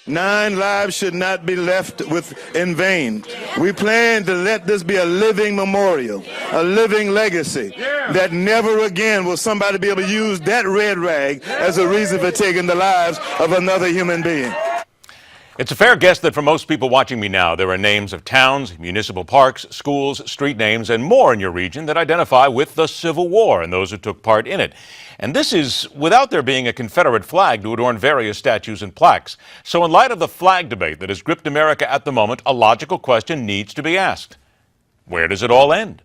9 lives should not be left in vain. We plan to let this be a living memorial, a living legacy, that never again will somebody be able to use that red rag as a reason for taking the lives of another human being. It's a fair guess that for most people watching me now, there are names of towns, municipal parks, schools, street names, and more in your region that identify with the Civil War and those who took part in it. And this is without there being a Confederate flag to adorn various statues and plaques. So in light of the flag debate that has gripped America at the moment, a logical question needs to be asked. Where does it all end?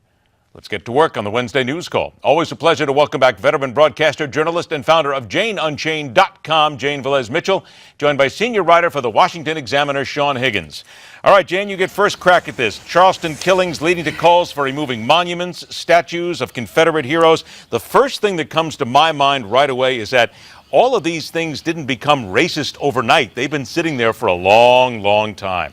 Let's get to work on the Wednesday News Call. Always a pleasure to welcome back veteran broadcaster, journalist, and founder of JaneUnchained.com, Jane Velez-Mitchell, joined by senior writer for the Washington Examiner, Sean Higgins. All right, Jane, you get first crack at this. Charleston killings leading to calls for removing monuments, statues of Confederate heroes. The first thing that comes to my mind right away is that all of these things didn't become racist overnight. They've been sitting there for a long, long time.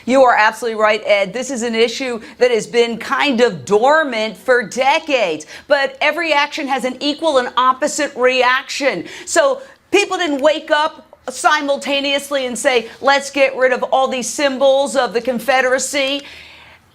You are absolutely right, Ed. This is an issue that has been kind of dormant for decades, but every action has an equal and opposite reaction. So people didn't wake up simultaneously and say, let's get rid of all these symbols of the Confederacy.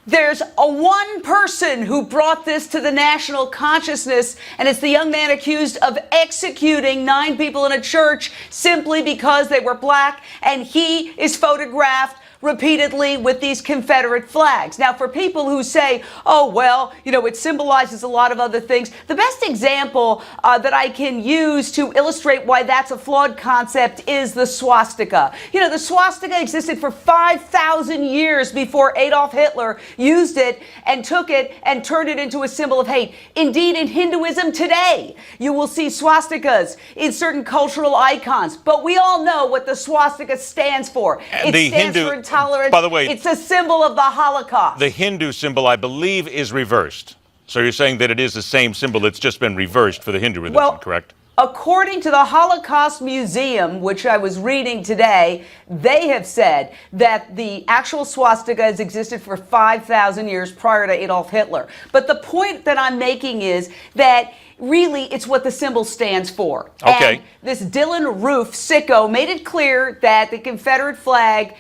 There's one person who brought this to the national consciousness, and it's the young man accused of executing 9 people in a church simply because they were black, and he is photographed repeatedly with these Confederate flags. Now, for people who say, oh, well, you know, it symbolizes a lot of other things, the best example that I can use to illustrate why that's a flawed concept is the swastika. You know, the swastika existed for 5,000 years before Adolf Hitler used it and took it and turned it into a symbol of hate. Indeed, in Hinduism today, you will see swastikas in certain cultural icons, but we all know what the swastika stands for. It stands for intolerance. By the way, it's a symbol of the Holocaust. The Hindu symbol, I believe, is reversed. So you're saying that it is the same symbol, it's just been reversed for the Hindu religion, correct? According to the Holocaust Museum, which I was reading today, they have said that the actual swastika has existed for 5,000 years prior to Adolf Hitler. But the point that I'm making is that really it's what the symbol stands for. Okay. And this Dylan Roof sicko made it clear that the Confederate flag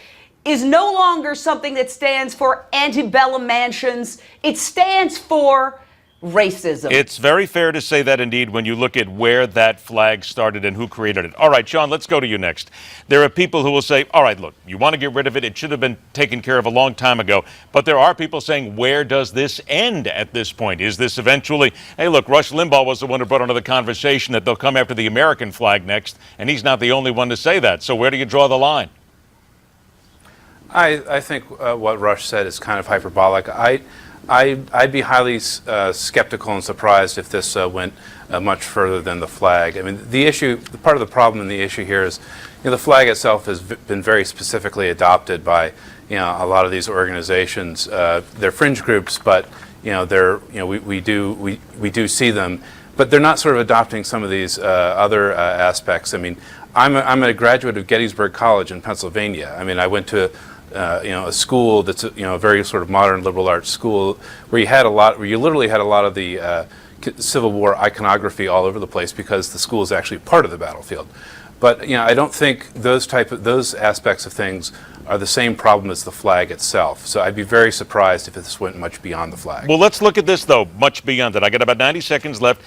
is no longer something that stands for antebellum mansions. It stands for racism. It's very fair to say that indeed when you look at where that flag started and who created it. All right, Sean, let's go to you next. There are people who will say, all right, look, you want to get rid of it. It should have been taken care of a long time ago. But there are people saying, where does this end at this point? Is this eventually, hey, look, Rush Limbaugh was the one who brought into the conversation that they'll come after the American flag next, and he's not the only one to say that. So where do you draw the line? I think what Rush said is kind of hyperbolic. I'd be highly skeptical and surprised if this went much further than the flag. I mean, the issue, part of the problem in the issue here is, you know, the flag itself has been very specifically adopted by, you know, a lot of these organizations. They're fringe groups, but you know, we do see them, but they're not sort of adopting some of these other aspects. I mean, I'm a graduate of Gettysburg College in Pennsylvania. I mean, I went to a school that's a very sort of modern liberal arts school where you literally had a lot of the Civil War iconography all over the place because the school is actually part of the battlefield. But I don't think those aspects of things are the same problem as the flag itself. So I'd be very surprised if this went much beyond the flag. Well, let's look at this though, much beyond it. I got about 90 seconds left.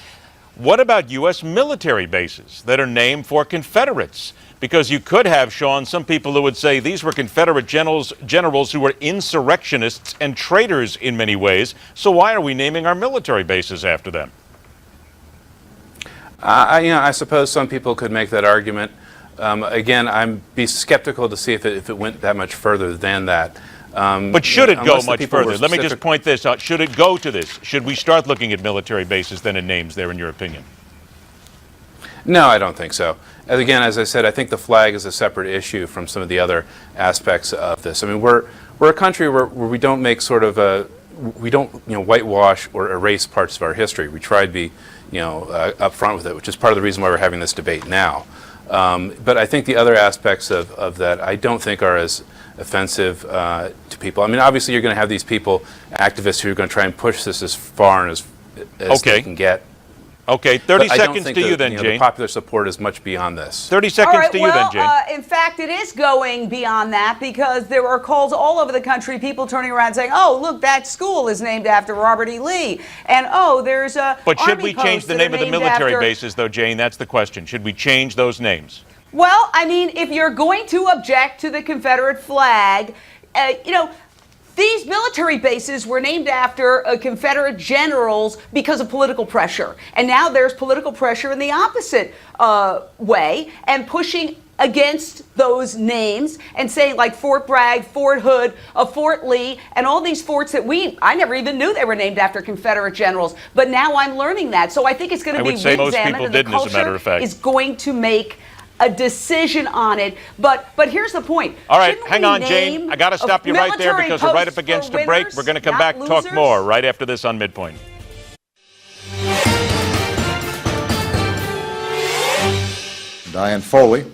What about U.S. military bases that are named for Confederates? Because you could have, Sean, some people who would say these were Confederate generals who were insurrectionists and traitors in many ways. So why are we naming our military bases after them? I suppose some people could make that argument. Again, I'd be skeptical to see if it went that much further than that. But should it go much further? Let me just point this out. Should it go to this? Should we start looking at military bases then in names there, in your opinion? No, I don't think so. And again, as I said, I think the flag is a separate issue from some of the other aspects of this. I mean, we're a country where we don't make sort of we don't whitewash or erase parts of our history. We try to be upfront with it, which is part of the reason why we're having this debate now. But I think the other aspects of that I don't think are as offensive to people. I mean, obviously you're going to have these people, activists, who are going to try and push this as far and as they can get. Okay, 30 But I don't seconds think to you that, then, the Jane. popular support is much beyond this. 30 All seconds right, to you well, then, Jane. in fact, it is going beyond that because there are calls all over the country, people turning around saying, oh, look, that school is named after Robert E. Lee. And, oh, there's a But should Army we change posts the that are name of the named military after- bases, though, Jane? That's the question. Should we change those names? Well, I mean, if you're going to object to the Confederate flag, these military bases were named after Confederate generals because of political pressure. And now there's political pressure in the opposite way and pushing against those names and saying like Fort Bragg, Fort Hood, Fort Lee, and all these forts that I never even knew they were named after Confederate generals. But now I'm learning that. So I think it's going to be would say most re-examined, people and the didn't, as a matter culture of fact. is going to make a decision on it, but here's the point. All right, Shouldn't hang we on, Jane. name I got to stop you right there military because we're right up posts against for a break. winners, We're going to come not back, talk losers? more right after this on MidPoint. Diane Foley,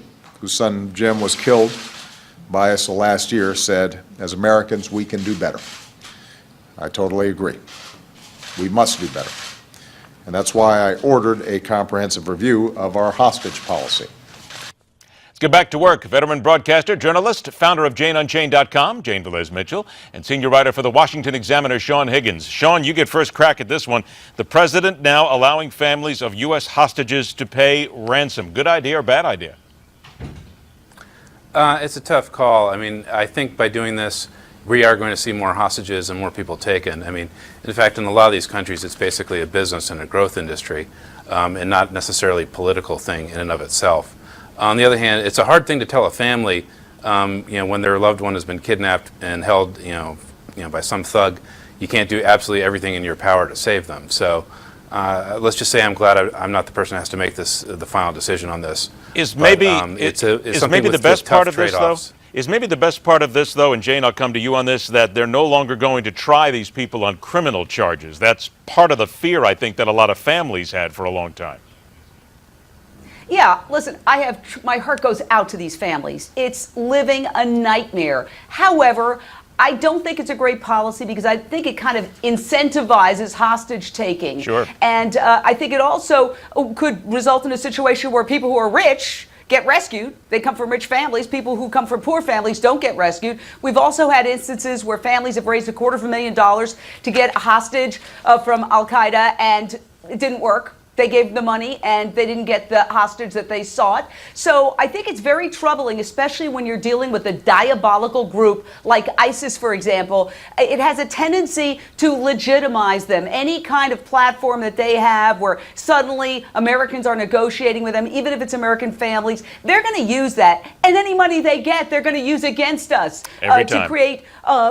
whose son Jim was killed by us last year, said, as Americans, we can do better. I totally agree. We must do better. And that's why I ordered a comprehensive review of our hostage policy. Let's get back to work. Veteran broadcaster, journalist, founder of JaneUnchained.com, Jane Velez-Mitchell, and senior writer for the Washington Examiner, Sean Higgins. Sean, you get first crack at this one. The president now allowing families of U.S. hostages to pay ransom. Good idea or bad idea? It's a tough call. I mean, I think by doing this, we are going to see more hostages and more people taken. I mean, in fact, in a lot of these countries, it's basically a business and a growth industry, and not necessarily a political thing in and of itself. On the other hand, it's a hard thing to tell a family, when their loved one has been kidnapped and held, by some thug. You can't do absolutely everything in your power to save them. So let's just say I'm glad I'm not the person who has to make the final decision on this. Is maybe the best part of this, though? Is maybe the best part of this, though, and Jane, I'll come to you on this, that they're no longer going to try these people on criminal charges. That's part of the fear, I think, that a lot of families had for a long time. Yeah, listen, my heart goes out to these families. It's living a nightmare. However, I don't think it's a great policy because I think it kind of incentivizes hostage taking. Sure. And I think it also could result in a situation where people who are rich get rescued. They come from rich families. People who come from poor families don't get rescued. We've also had instances where families have raised $250,000 to get a hostage from Al-Qaeda, and it didn't work. They gave the money and they didn't get the hostage that they sought. So I think it's very troubling, especially when you're dealing with a diabolical group like ISIS, for example. It has a tendency to legitimize them. Any kind of platform that they have where suddenly Americans are negotiating with them, even if it's American families, they're going to use that. And any money they get, they're going to use against us to create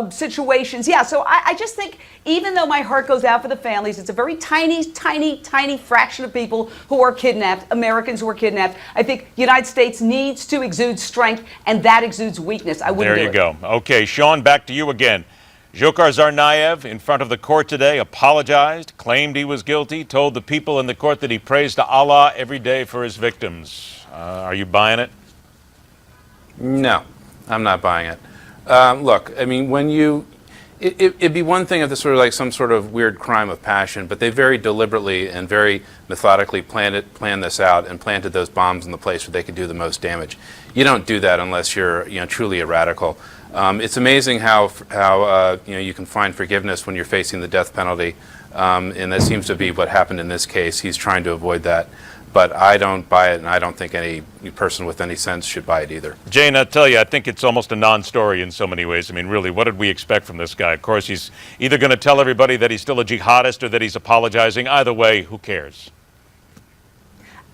situations. Yeah, so I just think even though my heart goes out for the families, it's a very tiny, tiny, tiny fraction of people who are kidnapped, Americans who are kidnapped. I think the United States needs to exude strength, and that exudes weakness. I wouldn't do it. There you go. Okay, Sean, back to you again. Dzhokhar Tsarnaev, in front of the court today, apologized, claimed he was guilty, told the people in the court that he prays to Allah every day for his victims. Are you buying it? No, I'm not buying it. Look, I mean, it'd be one thing if this were like some sort of weird crime of passion, but they very deliberately and very methodically planned this out and planted those bombs in the place where they could do the most damage. You don't do that unless you're truly a radical. It's amazing how you can find forgiveness when you're facing the death penalty, and that seems to be what happened in this case. He's trying to avoid that. But I don't buy it, and I don't think any person with any sense should buy it either. Jane, I tell you, I think it's almost a non-story in so many ways. I mean, really, what did we expect from this guy? Of course, he's either going to tell everybody that he's still a jihadist or that he's apologizing. Either way, who cares?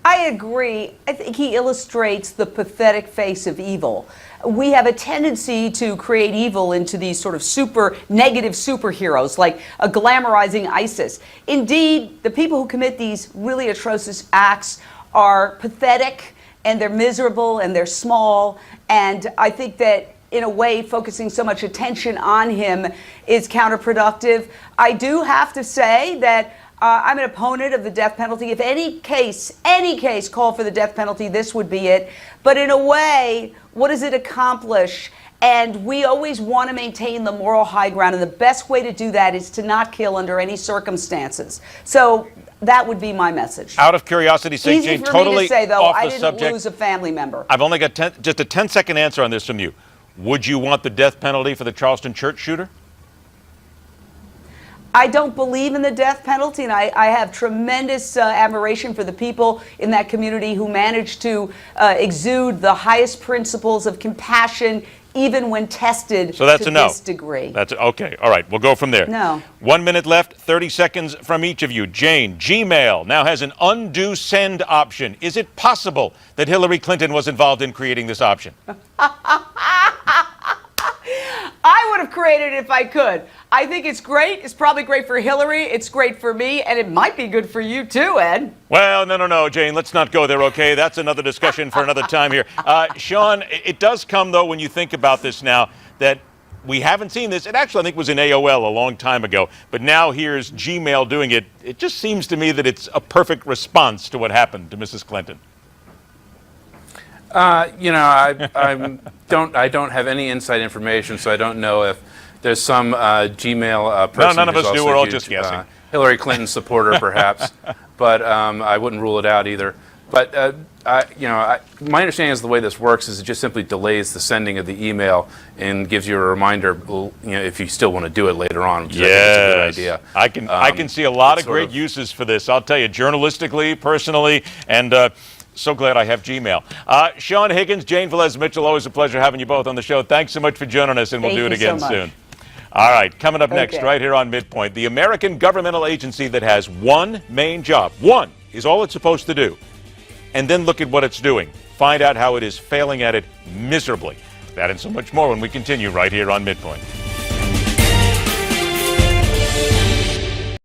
I agree. I think he illustrates the pathetic face of evil. We have a tendency to create evil into these sort of super negative superheroes, like a glamorizing ISIS. Indeed, the people who commit these really atrocious acts are pathetic, and they're miserable, and they're small. And I think that, in a way, focusing so much attention on him is counterproductive. I do have to say that I'm an opponent of the death penalty. If any case called for the death penalty, this would be it. But in a way, what does it accomplish? And we always want to maintain the moral high ground, and the best way to do that is to not kill under any circumstances. So that would be my message. Out of curiosity, Easy Jane, for totally me to say, though, off I the didn't subject. lose a family member. I've only got just a 10-second answer on this from you. Would you want the death penalty for the Charleston church shooter? I don't believe in the death penalty, and I have tremendous admiration for the people in that community who managed to exude the highest principles of compassion, even when tested So that's to a no. this degree. That's okay. All right, we'll go from there. No. 1 minute left, 30 seconds from each of you. Jane, Gmail now has an undo send option. Is it possible that Hillary Clinton was involved in creating this option? I would have created it if I could. I think it's great. It's probably great for Hillary. It's great for me, and it might be good for you too, Ed. Well, no, Jane, let's not go there, okay? That's another discussion for another time here. Sean, it does come, though, when you think about this now, that we haven't seen this. It actually, I think, was in AOL a long time ago, but now here's Gmail doing it. It just seems to me that it's a perfect response to what happened to Mrs. Clinton. I don't have any inside information, so I don't know if there's some Gmail person. No, none of who's us do. also We're all huge, just guessing. Hillary Clinton supporter, perhaps, but I wouldn't rule it out either. But my understanding is the way this works is it just simply delays the sending of the email and gives you a reminder, if you still want to do it later on. Which I think is a good idea. I can see a lot of sort great of- uses for this. I'll tell you, journalistically, personally, and so glad I have Gmail. Sean Higgins, Jane Velez-Mitchell, always a pleasure having you both on the show. Thanks so much for joining us, and we'll do it Thank you again so much. soon. All right, coming up next, Okay. right here on MidPoint, the American governmental agency that has one main job. One is all it's supposed to do. And then look at what it's doing. Find out how it is failing at it miserably. That and so much more when we continue right here on MidPoint.